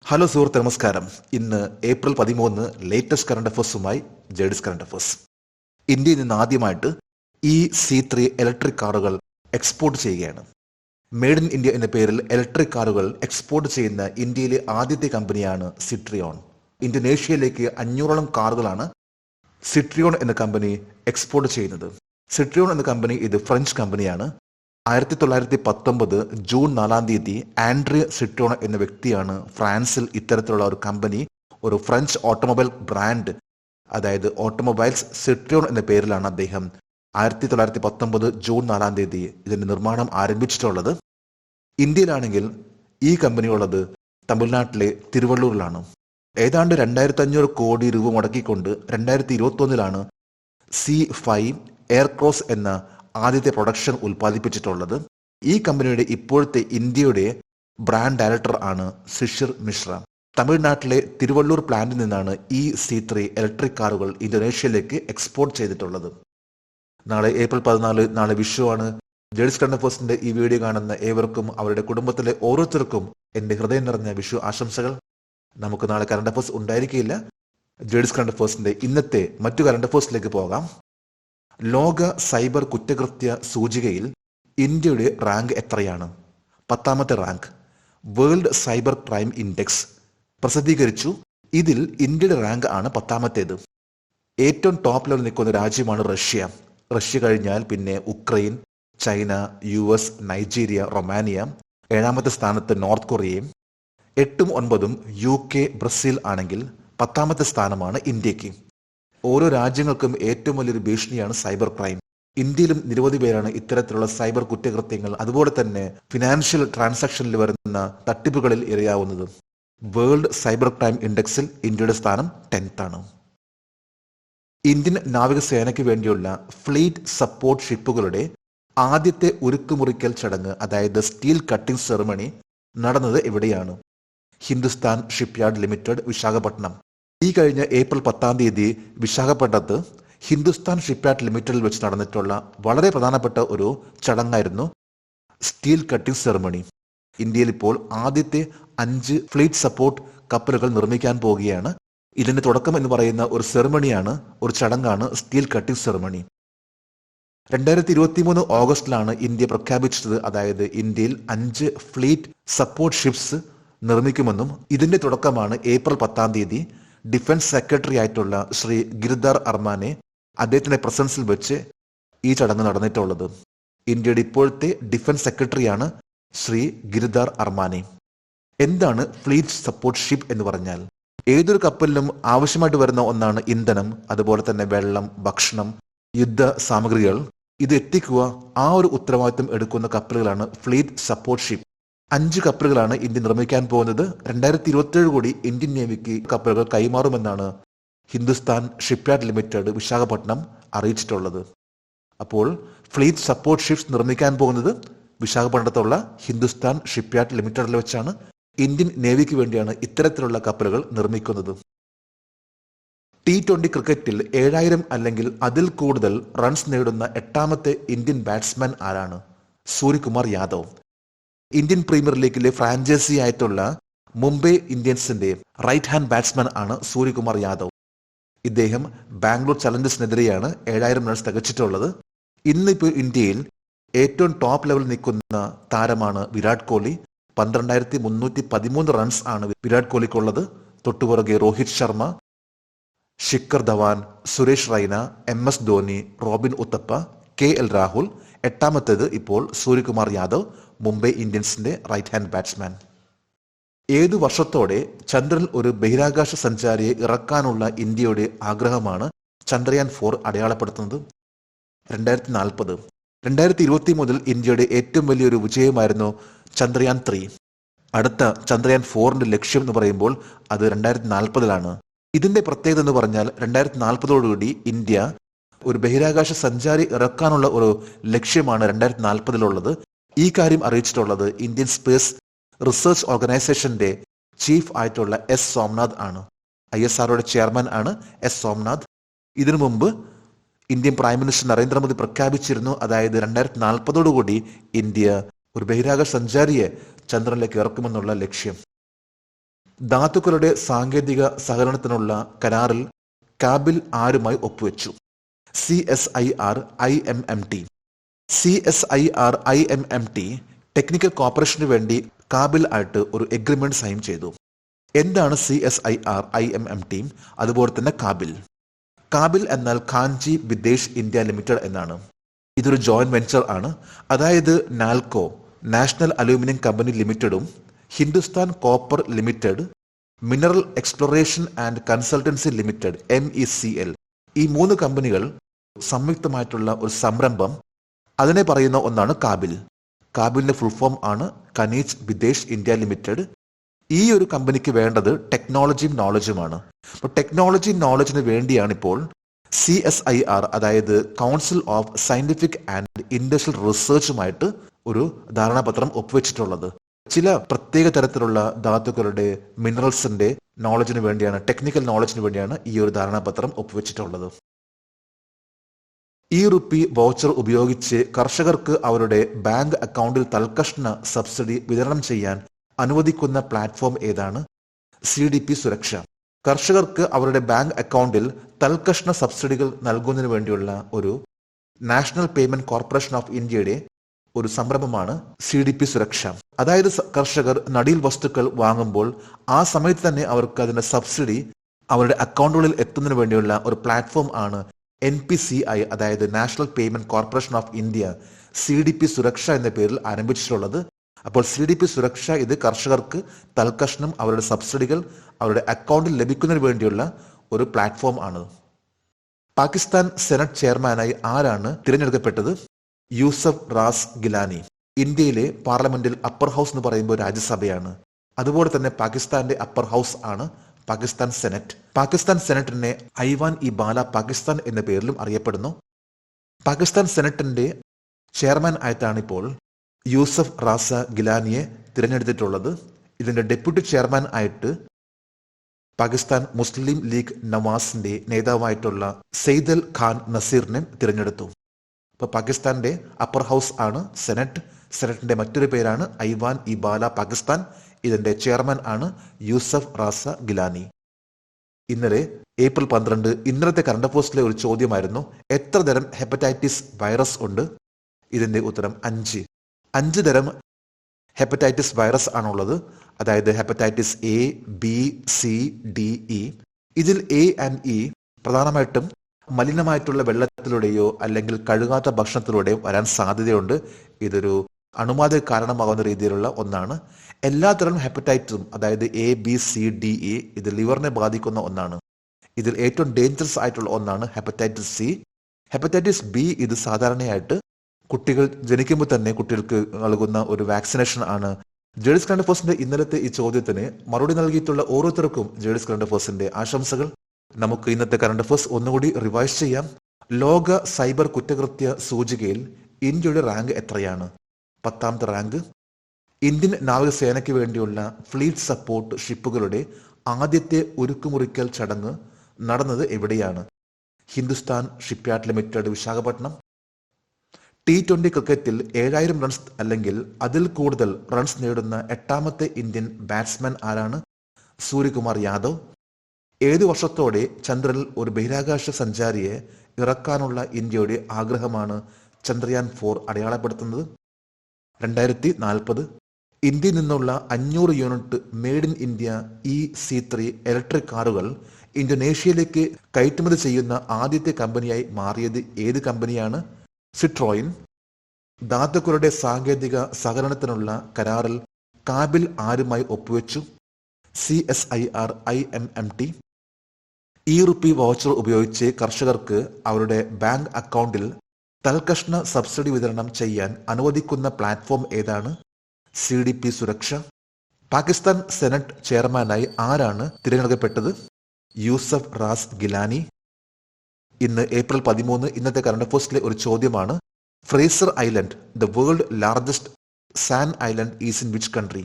Hello സുഹൃത്ത്, നമസ്കാരം. ഇന്ന് ഏപ്രിൽ 13 ലേറ്റസ്റ്റ് കറണ്ട് അഫേഴ്സുമായി ജേഡിസ് കറണ്ട് അഫേഴ്സ്. ഇന്ത്യയിൽ നിന്ന് ആദ്യമായിട്ട് E-C3 ഇലക്ട്രിക് കാറുകൾ എക്സ്പോർട്ട് ചെയ്യുകയാണ്. മെയ്ഡ് ഇൻ ഇന്ത്യ എന്ന പേരിൽ ഇലക്ട്രിക് കാറുകൾ എക്സ്പോർട്ട് ചെയ്യുന്ന ഇന്ത്യയിലെ ആദ്യത്തെ കമ്പനിയാണ് സിട്രിയോൺ. ഇന്തോനേഷ്യയിലേക്ക് 500ഓളം കാറുകളാണ് സിട്രിയോൺ എന്ന കമ്പനി എക്സ്പോർട്ട് ചെയ്യുന്നത്. സിട്രിയോൺ എന്ന കമ്പനി ഇത് ഫ്രഞ്ച് കമ്പനിയാണ്. 1919 ജൂൺ 4 ആൻഡ്രിയ സിട്രിയോൺ എന്ന വ്യക്തിയാണ് ഫ്രാൻസിൽ ഇത്തരത്തിലുള്ള ഒരു കമ്പനി, ഒരു ഫ്രഞ്ച് ഓട്ടോമൊബൈൽ ബ്രാൻഡ്, അതായത് ഓട്ടോമൊബൈൽസ് സിട്രിയോൺ എന്ന പേരിലാണ് അദ്ദേഹം 1919 ജൂൺ 4 ഇതിന്റെ നിർമ്മാണം ആരംഭിച്ചിട്ടുള്ളത്. ഇന്ത്യയിലാണെങ്കിൽ ഈ കമ്പനി ഉള്ളത് തമിഴ്നാട്ടിലെ തിരുവള്ളൂരിലാണ്. ഏതാണ്ട് 2500 കോടി രൂപ മുടക്കിക്കൊണ്ട് 2021 C5 എയർക്രോസ് എന്ന ആദ്യത്തെ പ്രൊഡക്ഷൻ ഉൽപ്പാദിപ്പിച്ചിട്ടുള്ളത്. ഈ കമ്പനിയുടെ ഇപ്പോഴത്തെ ഇന്ത്യയുടെ ബ്രാൻഡ് ഡയറക്ടർ ആണ് ശിശിർ മിശ്ര. തമിഴ്നാട്ടിലെ തിരുവള്ളൂർ പ്ലാന്റിൽ നിന്നാണ് E-C3 ഇലക്ട്രിക് കാറുകൾ ഇന്തോനേഷ്യയിലേക്ക് എക്സ്പോർട്ട് ചെയ്തിട്ടുള്ളത്. നാളെ ഏപ്രിൽ 14, നാളെ വിഷുവാണ്. ജേഡിസ് കറണ്ട് അഫേഴ്സിന്റെ ഈ വീഡിയോ കാണുന്ന ഏവർക്കും അവരുടെ കുടുംബത്തിലെ ഓരോരുത്തർക്കും എന്റെ ഹൃദയം നിറഞ്ഞ വിഷു ആശംസകൾ. നമുക്ക് നാളെ കറണ്ട് അഫേഴ്സ് ഉണ്ടായിരിക്കില്ല. ജേഡിസ് കറണ്ട് അഫേഴ്സിന്റെ ഇന്നത്തെ മറ്റു കറണ്ട് അഫേഴ്സിലേക്ക് പോകാം. ലോക സൈബർ കുറ്റകൃത്യ സൂചികയിൽ ഇന്ത്യയുടെ റാങ്ക് എത്രയാണ്? 10ാമത്തെ rank. World cyber crime index പ്രസിദ്ധീകരിച്ചു. ഇതിൽ ഇന്ത്യയുടെ റാങ്ക് ആണ് 10ാമത്തേത്. ഏറ്റവും ടോപ്പ് ലെവലിൽ നിൽക്കുന്ന രാജ്യമാണ് റഷ്യ. റഷ്യ കഴിഞ്ഞാൽ പിന്നെ Ukraine, China, US, Nigeria, Romania. 7ാമത്തെ സ്ഥാനത്ത് നോർത്ത് കൊറിയയും. 8ഉം 9ഉം UK, ബ്രസീൽ ആണെങ്കിൽ 10ാമത്തെ സ്ഥാനമാണ് ഇന്ത്യക്ക്. ഓരോ രാജ്യങ്ങൾക്കും ഏറ്റവും വലിയൊരു ഭീഷണിയാണ് സൈബർ ക്രൈം. ഇന്ത്യയിലും നിരവധി പേരാണ് ഇത്തരത്തിലുള്ള സൈബർ കുറ്റകൃത്യങ്ങൾ, അതുപോലെ തന്നെ ഫിനാൻഷ്യൽ ട്രാൻസാക്ഷനിൽ വരുന്ന തട്ടിപ്പുകളിൽ ഇരയാവുന്നത്. വേൾഡ് സൈബർ ക്രൈം ഇൻഡെക്സിൽ ഇന്ത്യയുടെ സ്ഥാനം 10th ആണ്. ഇന്ത്യൻ നാവികസേനയ്ക്ക് വേണ്ടിയുള്ള ഫ്ലീറ്റ് സപ്പോർട്ട് ഷിപ്പുകളുടെ ആദ്യത്തെ ഉരുക്കുമുറിക്കൽ ചടങ്ങ്, അതായത് സ്റ്റീൽ കട്ടിംഗ് സെറമണി നടന്നത് എവിടെയാണ്? Hindustan shipyard limited, Visakhapatnam. ഈ കഴിഞ്ഞ ഏപ്രിൽ 10 വിശാഖപട്ടണത്ത് ഹിന്ദുസ്ഥാൻ ഷിപ്പ്യാർഡ് ലിമിറ്റഡിൽ വെച്ച് നടന്നിട്ടുള്ള വളരെ പ്രധാനപ്പെട്ട ഒരു ചടങ്ങായിരുന്നു സ്റ്റീൽ കട്ടിംഗ് സെറമണി. ഇന്ത്യയിൽ ഇപ്പോൾ ആദ്യത്തെ 5 ഫ്ലീറ്റ് സപ്പോർട്ട് കപ്പലുകൾ നിർമ്മിക്കാൻ പോവുകയാണ്. ഇതിന്റെ തുടക്കം എന്ന് പറയുന്ന ഒരു സെറമണിയാണ്, ഒരു ചടങ്ങാണ് സ്റ്റീൽ കട്ടിംഗ് സെറമണി. 2023 ഓഗസ്റ്റിലാണ് ഇന്ത്യ പ്രഖ്യാപിച്ചത്, അതായത് ഇന്ത്യയിൽ 5 ഫ്ലീറ്റ് സപ്പോർട്ട് ഷിപ്സ് നിർമ്മിക്കുമെന്നും ഇതിന്റെ തുടക്കമാണ് ഏപ്രിൽ 10 ഡിഫൻസ് സെക്രട്ടറി ആയിട്ടുള്ള ശ്രീ ഗിരിധാർ അർമാനെ അദ്ദേഹത്തിന്റെ പ്രസൻസിൽ വെച്ച് ഈ ചടങ്ങ് നടന്നിട്ടുള്ളത്. ഇന്ത്യയുടെ ഇപ്പോഴത്തെ ഡിഫൻസ് സെക്രട്ടറിയാണ് ശ്രീ ഗിരിധാർ അർമാനെ. എന്താണ് ഫ്ലീറ്റ് സപ്പോർട്ട് ഷിപ്പ് എന്ന് പറഞ്ഞാൽ? ഏതൊരു കപ്പലിനും ആവശ്യമായിട്ട് വരുന്ന ഒന്നാണ് ഇന്ധനം, അതുപോലെ തന്നെ വെള്ളം, ഭക്ഷണം, യുദ്ധ സാമഗ്രികൾ. ഇത് എത്തിക്കുക, ആ ഒരു ഉത്തരവാദിത്വം എടുക്കുന്ന കപ്പലുകളാണ് ഫ്ലീറ്റ് സപ്പോർട്ട് ഷിപ്പ്. 5 കപ്പലുകളാണ് ഇന്ത്യ നിർമ്മിക്കാൻ പോകുന്നത്. 2027 കൂടി ഇന്ത്യൻ നേവിക്ക് കപ്പലുകൾ കൈമാറുമെന്നാണ് ഹിന്ദുസ്ഥാൻ ഷിപ്പ്യാർഡ് ലിമിറ്റഡ്, വിശാഖപട്ടണം അറിയിച്ചിട്ടുള്ളത്. അപ്പോൾ ഫ്ലീറ്റ് സപ്പോർട്ട് ഷിപ്സ് നിർമ്മിക്കാൻ പോകുന്നത് വിശാഖപട്ടണത്തുള്ള ഹിന്ദുസ്ഥാൻ ഷിപ്പ്യാർഡ് ലിമിറ്റഡിൽ വെച്ചാണ്. ഇന്ത്യൻ നേവിക്ക് വേണ്ടിയാണ് ഇത്തരത്തിലുള്ള കപ്പലുകൾ നിർമ്മിക്കുന്നത്. T20 ക്രിക്കറ്റിൽ 7000 അല്ലെങ്കിൽ അതിൽ കൂടുതൽ റൺസ് നേടുന്ന 8ാമത്തെ ഇന്ത്യൻ ബാറ്റ്സ്മാൻ ആരാണ്? സൂര്യകുമാർ യാദവ്. ഇന്ത്യൻ പ്രീമിയർ ലീഗിലെ ഫ്രാഞ്ചൈസി ആയിട്ടുള്ള മുംബൈ ഇന്ത്യൻസിന്റെ റൈറ്റ് ഹാൻഡ് ബാറ്റ്സ്മാൻ ആണ് സൂര്യകുമാർ യാദവ്. ഇദ്ദേഹം ബാംഗ്ലൂർ ചലഞ്ചേഴ്സിനെതിരെയാണ് 7000 റൺസ് തികച്ചിട്ടുള്ളത്. ഇന്നിപ്പോൾ ഇന്ത്യയിൽ ഏറ്റവും ടോപ്പ് ലെവലിൽ നിൽക്കുന്ന താരമാണ് വിരാട് കോഹ്ലി. 12313 റൺസ് ആണ് വിരാട് കോഹ്ലിക്കുള്ളത്. തൊട്ടുപുറകെ Rohit Sharma, Shikhar Dhawan, Suresh Raina, MS Dhoni, Robin Uthappa, KL Rahul. 8ാമത്തേത് ഇപ്പോൾ സൂര്യകുമാർ യാദവ്, മുംബൈ ഇന്ത്യൻസിന്റെ റൈറ്റ് ഹാൻഡ് ബാറ്റ്സ്മാൻ. ഏതു വർഷത്തോടെ ചന്ദ്രനിൽ ഒരു ബഹിരാകാശ സഞ്ചാരിയെ ഇറക്കാനുള്ള ഇന്ത്യയുടെ ആഗ്രഹമാണ് ചന്ദ്രയാൻ 4 അടയാളപ്പെടുത്തുന്നത്? 2040. 2023 ഇന്ത്യയുടെ ഏറ്റവും വലിയൊരു വിജയമായിരുന്നു ചന്ദ്രയാൻ 3. അടുത്ത ചന്ദ്രയാൻ 4ന്റെ ലക്ഷ്യം എന്ന് പറയുമ്പോൾ അത് 2040 ഇതിന്റെ പ്രത്യേകത എന്ന് പറഞ്ഞാൽ 2040 ഇന്ത്യ ഒരു ബഹിരാകാശ സഞ്ചാരി ഇറക്കാനുള്ള ഒരു ലക്ഷ്യമാണ് 2040 ഈ കാര്യം അറിയിച്ചിട്ടുള്ളത് ഇന്ത്യൻ സ്പേസ് റിസർച്ച് ഓർഗനൈസേഷന്റെ ചീഫ് ആയിട്ടുള്ള S സോംനാഥ് ആണ്. ISROയുടെ ചെയർമാൻ ആണ് S സോംനാഥ്. ഇതിനു മുമ്പ് ഇന്ത്യൻ പ്രൈം മിനിസ്റ്റർ നരേന്ദ്രമോദി പ്രഖ്യാപിച്ചിരുന്നു, അതായത് 2040 ഇന്ത്യ ഒരു ബഹിരാകാശ സഞ്ചാരിയെ ചന്ദ്രനിലേക്ക് ഇറക്കുമെന്നുള്ള ലക്ഷ്യം. ധാതുക്കളുടെ സാങ്കേതിക സഹകരണത്തിനുള്ള കരാറിൽ കാബിൽ ആരുമായി ഒപ്പുവെച്ചു? CSIR IMMT. CSIR IMMT technical കോപ്പറേഷന് വേണ്ടി കാബിൽ ആയിട്ട് ഒരു എഗ്രിമെന്റ് സൈൻ ചെയ്തു. എന്താണ് CSIR IMMT? അതുപോലെ തന്നെ കാബിൽ. കാബിൽ എന്നാൽ കാഞ്ചി വിദേശ് ഇന്ത്യ ലിമിറ്റഡ് എന്നാണ്. ഇതൊരു ജോയിന്റ് വെഞ്ചർ ആണ്. അതായത് നാൽക്കോ, നാഷണൽ അലൂമിനിയം കമ്പനി ലിമിറ്റഡും Hindustan copper limited, mineral exploration and consultancy limited MECL, ഈ 3 കമ്പനികൾ സംയുക്തമായിട്ടുള്ള ഒരു സംരംഭം, അതിനെ പറയുന്ന ഒന്നാണ് കാബിൽ. കാബിലിന്റെ ഫുൾ ഫോം ആണ് ഖനീജ് വിദേശ് ഇന്ത്യ ലിമിറ്റഡ്. ഈ ഒരു കമ്പനിക്ക് വേണ്ടത് ടെക്നോളജിയും നോളജുമാണ്. അപ്പോൾ ടെക്നോളജി നോളജിന് വേണ്ടിയാണ് ഇപ്പോൾ CSIR, അതായത് council of scientific and industrial റിസർച്ചുമായിട്ട് ഒരു ധാരണാപത്രം ഒപ്പുവെച്ചിട്ടുള്ളത്. ചില പ്രത്യേക തരത്തിലുള്ള ധാതുക്കളുടെ മിനറൽസിന്റെ നോളജിന് വേണ്ടിയാണ്, ടെക്നിക്കൽ നോളജിന് വേണ്ടിയാണ് ഈ ഒരു ധാരണാപത്രം ഒപ്പുവെച്ചിട്ടുള്ളത്. റുപ്പി വൗച്ചർ ഉപയോഗിച്ച് കർഷകർക്ക് അവരുടെ ബാങ്ക് അക്കൗണ്ടിൽ തൽക്കഷ്ണ സബ്സിഡി വിതരണം ചെയ്യാൻ അനുവദിക്കുന്ന പ്ലാറ്റ്ഫോം ഏതാണ്? CDP സുരക്ഷ. കർഷകർക്ക് അവരുടെ ബാങ്ക് അക്കൗണ്ടിൽ തൽക്കഷ്ണ സബ്സിഡികൾ നൽകുന്നതിന് വേണ്ടിയുള്ള ഒരു നാഷണൽ പേയ്മെന്റ് കോർപ്പറേഷൻ ഓഫ് ഇന്ത്യയുടെ ഒരു സംരംഭമാണ് CDP സുരക്ഷ. അതായത് കർഷകർ നടീൽ വസ്തുക്കൾ വാങ്ങുമ്പോൾ ആ സമയത്ത് തന്നെ അവർക്ക് അതിന്റെ സബ്സിഡി അവരുടെ അക്കൗണ്ടുകളിൽ എത്തുന്നതിന് വേണ്ടിയുള്ള ഒരു പ്ലാറ്റ്ഫോം ആണ് NPCI, അതായത് national payment corporation of India CDP സുരക്ഷ എന്ന പേരിൽ ആരംഭിച്ചിട്ടുള്ളത്. അപ്പോൾ CDP സുരക്ഷ ഇത് കർഷകർക്ക് തൽക്കഷ്ണം അവരുടെ സബ്സിഡികൾ അവരുടെ അക്കൗണ്ടിൽ ലഭിക്കുന്നതിന് വേണ്ടിയുള്ള ഒരു പ്ലാറ്റ്ഫോം ആണ്. പാകിസ്ഥാൻ സെനറ്റ് ചെയർമാനായി ആരാണ് തിരഞ്ഞെടുക്കപ്പെട്ടത്? യൂസഫ് റാസ് ഗിലാനി. ഇന്ത്യയിലെ പാർലമെന്റിൽ അപ്പർ ഹൗസ് എന്ന് പറയുമ്പോൾ രാജ്യസഭയാണ്. അതുപോലെ തന്നെ പാകിസ്ഥാന്റെ അപ്പർ ഹൗസ് ആണ് പാകിസ്ഥാൻ സെനറ്റ്. പാകിസ്ഥാൻ സെനറ്റിനെ ഐവാൻ ഇ ബാല പാകിസ്ഥാൻ എന്ന പേരിലും അറിയപ്പെടുന്നു. പാകിസ്ഥാൻ സെനറ്റിന്റെ ചെയർമാൻ ആയിട്ടാണ് ഇപ്പോൾ യൂസഫ് റാസ ഗിലാനിയെ തിരഞ്ഞെടുത്തിട്ടുള്ളത്. ഇതിന്റെ ഡെപ്യൂട്ടി ചെയർമാൻ ആയിട്ട് പാകിസ്ഥാൻ മുസ്ലിം ലീഗ് നവാസിന്റെ നേതാവായിട്ടുള്ള സെയ്ദൽ ഖാൻ നസീറിനെ തിരഞ്ഞെടുത്തു. ഇപ്പൊ പാകിസ്ഥാന്റെ അപ്പർ ഹൗസ് ആണ് സെനറ്റ്. സെനറ്റിന്റെ മറ്റൊരു പേരാണ് ഐവാൻ ഇ ബാല പാകിസ്ഥാൻ. ഇതിന്റെ ചെയർമാൻ ആണ് യൂസഫ് റാസ ഗിലാനി. ഇന്നലെ ഏപ്രിൽ 12 ഇന്നലത്തെ കറണ്ട് അഫയേഴ്സിലെ ഒരു ചോദ്യമായിരുന്നു, എത്ര തരം ഹെപ്പറ്റൈറ്റിസ് വൈറസ് ഉണ്ട്? ഇതിന്റെ ഉത്തരം 5. 5 തരം ഹെപ്പറ്റൈറ്റിസ് വൈറസ് ആണുള്ളത്. അതായത് hepatitis A, B, C, D, E. ഇതിൽ A and E പ്രധാനമായിട്ടും മലിനമായിട്ടുള്ള വെള്ളത്തിലൂടെയോ അല്ലെങ്കിൽ കഴുകാത്ത ഭക്ഷണത്തിലൂടെയോ വരാൻ സാധ്യതയുണ്ട്. ഇതൊരു അണുബാധ കാരണമാകുന്ന രീതിയിലുള്ള ഒന്നാണ്. എല്ലാത്തരം ഹെപ്പറ്റൈറ്റിസും, അതായത് A, B, C, D, E, ഇത് ലിവറിനെ ബാധിക്കുന്ന ഒന്നാണ്. ഇതിൽ ഏറ്റവും ഡേഞ്ചറസ് ആയിട്ടുള്ള ഒന്നാണ് ഹെപ്പറ്റൈറ്റിസ് C. ഹെപ്പറ്റൈറ്റിസ് B ഇത് സാധാരണയായിട്ട് കുട്ടികൾ ജനിക്കുമ്പോൾ തന്നെ കുട്ടികൾക്ക് നൽകുന്ന ഒരു വാക്സിനേഷൻ ആണ്. ജേഡിസ് കറണ്ട് അഫയേഴ്സിന്റെ ഇന്നലത്തെ ഈ ചോദ്യത്തിന് മറുപടി നൽകിയിട്ടുള്ള ഓരോരുത്തർക്കും ജേഡിസ് കറണ്ട് അഫയേഴ്സിന്റെ ആശംസകൾ. നമുക്ക് ഇന്നത്തെ കറണ്ട് അഫയേഴ്സ് ഒന്നുകൂടി റിവൈസ് ചെയ്യാം. ലോക സൈബർ കുറ്റകൃത്യ സൂചികയിൽ ഇന്ത്യയുടെ റാങ്ക് എത്രയാണ്? 10ാമത്തെ റാങ്ക്. ഇന്ത്യൻ നാവികസേനയ്ക്ക് വേണ്ടിയുള്ള ഫ്ലീറ്റ് സപ്പോർട്ട് ഷിപ്പുകളുടെ ആദ്യത്തെ ഉരുക്കുമുറിക്കൽ ചടങ്ങ് നടന്നത് എവിടെയാണ്? Hindustan shipyard limited, Visakhapatnam. T20 ക്രിക്കറ്റിൽ 7000 റൺസ് അല്ലെങ്കിൽ അതിൽ കൂടുതൽ റൺസ് നേടുന്ന 8ാമത്തെ ഇന്ത്യൻ ബാറ്റ്സ്മാൻ ആരാണ്? സൂര്യകുമാർ യാദവ്. ഏതു വർഷത്തോടെ ചന്ദ്രനിൽ ഒരു ബഹിരാകാശ സഞ്ചാരിയെ ഇറക്കാനുള്ള ഇന്ത്യയുടെ ആഗ്രഹമാണ് ചന്ദ്രയാൻ 4 അടയാളപ്പെടുത്തുന്നത്? 2040. ഇന്ത്യയിൽ നിന്നുള്ള 500 unit made in India EC3 electric കാറുകൾ ഇന്തോനേഷ്യയിലേക്ക് കയറ്റുമതി ചെയ്യുന്ന ആദ്യത്തെ കമ്പനിയായി മാറിയത് ഏത് കമ്പനിയാണ്? സിട്രോയിൻ. ധാതുക്കളുടെ സാങ്കേതിക സഹകരണത്തിനുള്ള കരാറിൽ കാബിൽ ആരുമായി ഒപ്പുവെച്ചു? CSIR IMMT. റുപ്പി വൗച്ചർ ഉപയോഗിച്ച് കർഷകർക്ക് അവരുടെ ബാങ്ക് അക്കൗണ്ടിൽ തൽക്കഷ്ണ സബ്സിഡി വിതരണം ചെയ്യാൻ അനുവദിക്കുന്ന പ്ലാറ്റ്ഫോം ഏതാണ്? CDP സുരക്ഷ. പാകിസ്ഥാൻ സെനറ്റ് ചെയർമാനായി ആരാണ് തിരഞ്ഞെടുക്കപ്പെട്ടത്? യൂസഫ് റാസ് ഗിലാനി. ഇന്ന് ഏപ്രിൽ 13 ഇന്നത്തെ കറണ്ട് അഫയേഴ്സിലെ ഒരു ചോദ്യമാണ്, Fraser Island, the world largest sand island is in which country?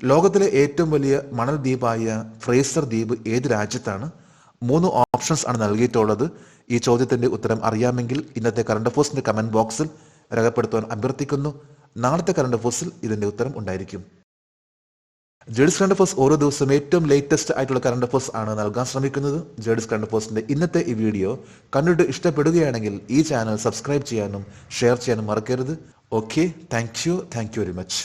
ലോകത്തിലെ ഏറ്റവും വലിയ മണൽ ദ്വീപായ ഫ്രേസർ ദ്വീപ് ഏത് രാജ്യത്താണ്? 3 ഓപ്ഷൻസ് ആണ് നൽകിയിട്ടുള്ളത്. ഈ ചോദ്യത്തിന്റെ ഉത്തരം അറിയാമെങ്കിൽ ഇന്നത്തെ കറണ്ട് അഫയേഴ്സിന്റെ കമന്റ് ബോക്സിൽ രേഖപ്പെടുത്തുവാൻ അഭ്യർത്ഥിക്കുന്നു. നാളത്തെ കറണ്ട് അഫയേഴ്സിൽ ഇതിന്റെ ഉത്തരം ഉണ്ടായിരിക്കും. ജേഡിസ് കറണ്ട് അഫേഴ്സ് ഓരോ ദിവസവും ഏറ്റവും ലേറ്റസ്റ്റ് ആയിട്ടുള്ള കറണ്ട് അഫേഴ്സ് ആണ് നൽകാൻ ശ്രമിക്കുന്നത്. ജേഡിസ് കറണ്ട് അഫേഴ്സിന്റെ ഇന്നത്തെ ഈ വീഡിയോ കണ്ടിട്ട് ഇഷ്ടപ്പെടുകയാണെങ്കിൽ ഈ ചാനൽ സബ്സ്ക്രൈബ് ചെയ്യാനും ഷെയർ ചെയ്യാനും മറക്കരുത്. Okay, thank you very much.